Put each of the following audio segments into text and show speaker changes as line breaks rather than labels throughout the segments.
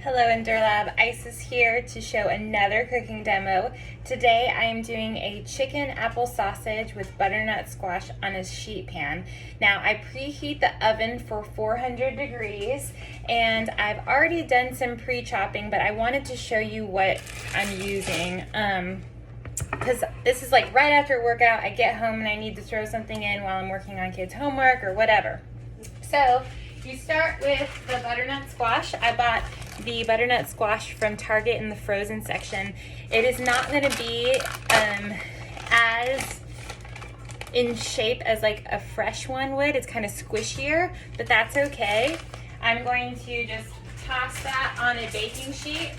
Hello EnduraLAB, Isis here to show another cooking demo. Today I am doing a chicken apple sausage with butternut squash on a sheet pan. Now I preheat the oven for 400 degrees and I've already done some pre-chopping, but I wanted to show you what I'm using. Because this is like right after a workout, I get home and I need to throw something in while I'm working on kids' homework or whatever. So you start with the butternut squash. I bought the butternut squash from Target in the frozen section. It is not going to be as in shape as like a fresh one would. It's kind of squishier, but that's okay. I'm going to just toss that on a baking sheet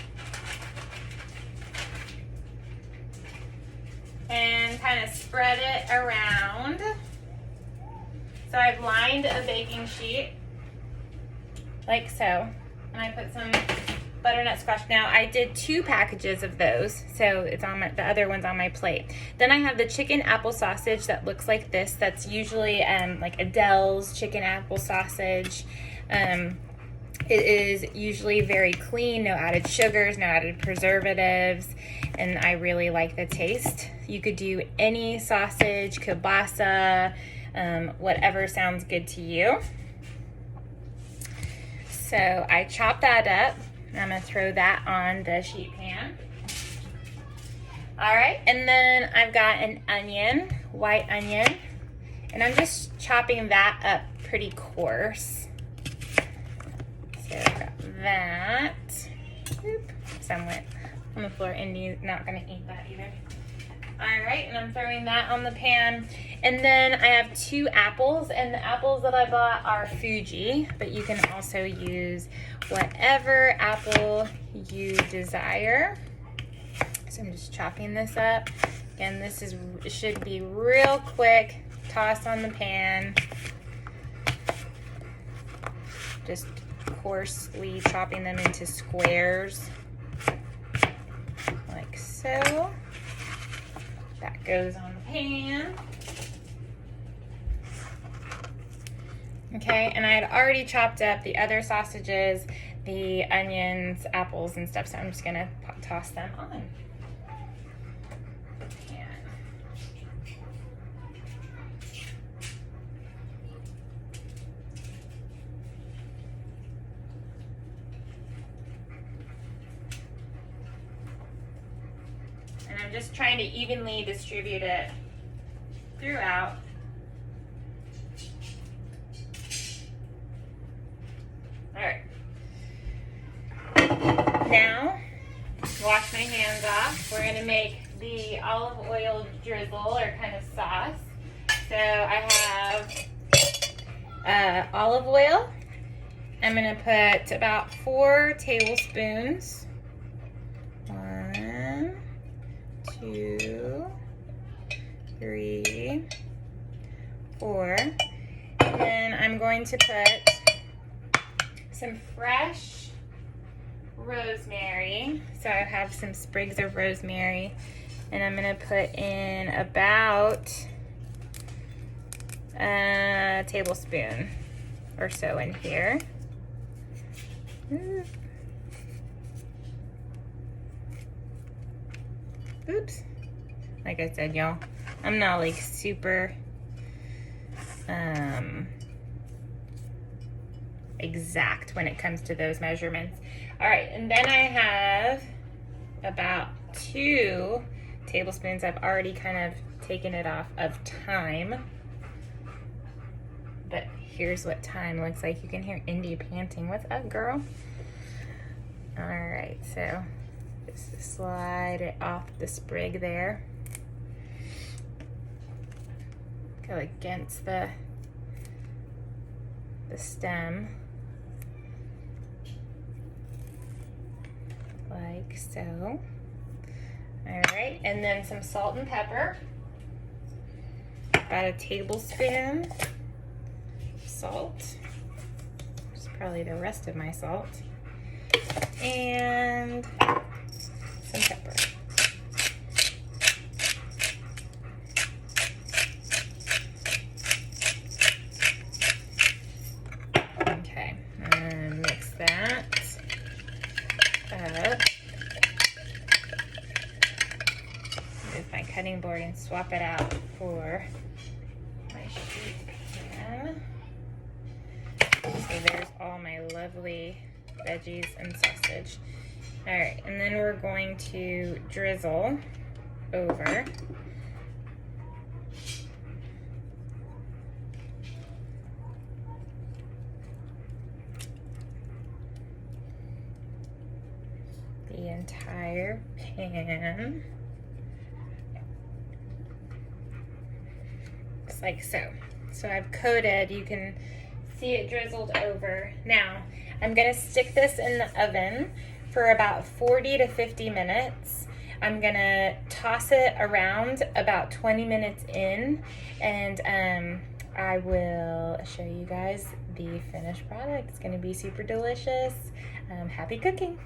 and kind of spread it around. So I've lined a baking sheet like so, and I put some butternut squash. Now I did 2 packages of those, so it's on the other one's on my plate. Then I have the chicken apple sausage that looks like this. That's usually like Adele's chicken apple sausage. It is usually very clean, no added sugars, no added preservatives, and I really like the taste. You could do any sausage, kielbasa, whatever sounds good to you. So I chop that up. I'm gonna throw that on the sheet pan. All right, and then I've got an onion, white onion, and I'm just chopping that up pretty coarse. So I've got that. Oop, some went on the floor. Indy's not gonna eat that either. All right, and I'm throwing that on the pan. And then I have 2 apples, and the apples that I bought are Fuji, but you can also use whatever apple you desire. So I'm just chopping this up. Again, it should be real quick. Toss on the pan. Just coarsely chopping them into squares, like so. That goes on the pan. Okay, and I had already chopped up the other sausages, the onions, apples, and stuff, so I'm just gonna toss them on the pan. And I'm just trying to evenly distribute it throughout. All right. Now, wash my hands off. We're gonna make the olive oil drizzle or kind of sauce. So I have olive oil. I'm gonna put about 4 tablespoons. 1, 2, 3, 4. And then I'm going to put some fresh rosemary. So I have some sprigs of rosemary, and I'm gonna put in about a tablespoon or so in here. Oops. Like I said, y'all, I'm not like super exact when it comes to those measurements. All right, and then I have about 2 tablespoons. I've already kind of taken it off of thyme, but here's what thyme looks like. You can hear Indy panting. What's up, girl? All right, so just slide it off the sprig there. Go against the stem, like so. All right, and then some salt and pepper. About a tablespoon salt. It's probably the rest of my salt. And some pepper. Okay, and mix that. swap it out for my sheet pan. So there's all my lovely veggies and sausage. All right, and then we're going to drizzle over the entire pan, just like so. So I've coated, you can see it drizzled over. Now I'm gonna stick this in the oven for about 40 to 50 minutes. I'm gonna toss it around about 20 minutes in, and I will show you guys the finished product. It's gonna be super delicious. Happy cooking.